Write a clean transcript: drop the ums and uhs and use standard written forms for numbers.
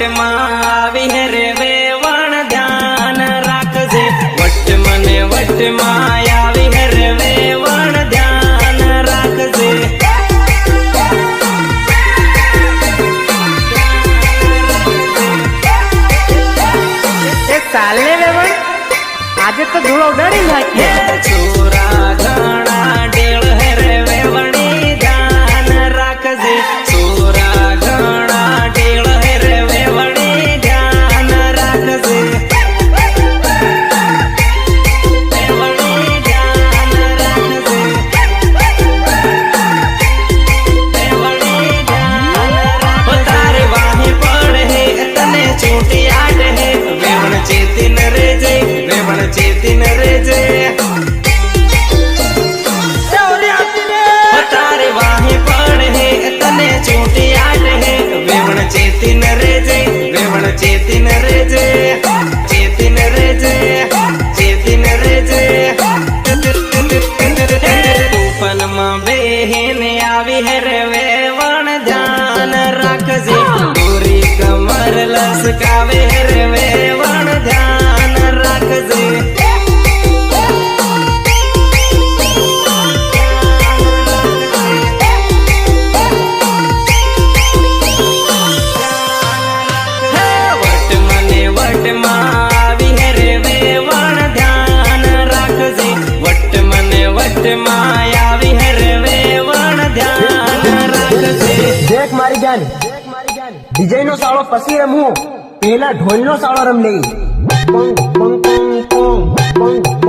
વટમાં આવી હે રે વેવણ ધ્યાન રાખજે વટ મને વટમાં આવી હે રે વેવણ ધ્યાન રાખજે ચાલે વેવણ આજે તો ધૂળો ઉડાડી નાખીએ છોરા ઘણા ડેળ હે રે વેવણી ધ્યાન રાખજે છોરા ઘણા ડેળ હે રે વેવણી ધ્યાન રાખજે વેવણી ધ્યાન રાખજે વેવણી ધ્યાન રાખજે તારે વાહી પડ હે તને છૂટી આડ હે વેવણ ચેતીન રેજે વેવણ ચેતીન રેજે તારે વાહી પડ હે તને છૂટી આડ હે વેવણ ચેતીન રેજે વેવણ ચેતીન રેજે ચેતીન રેજે ચેતીન રેજે તૂફાનમાં બેહીને આવી હે રે વેવણ ધ્યાન રાખજે ગોરી કમર લસકાવે રે વેવણ ધ્યાન રાખજે વટમાં આવી હે રે વેવણ ધ્યાન રાખજે વટ મને વટમાં આવી હે રે વેવણ ધ્યાન રાખજે દેખ મારી જાન ડીજે નો સાળો પછી રમવું પેલા ઢોલ નો સાળો રમ લઈ પંગ પંગ પંગ પંગ પંગ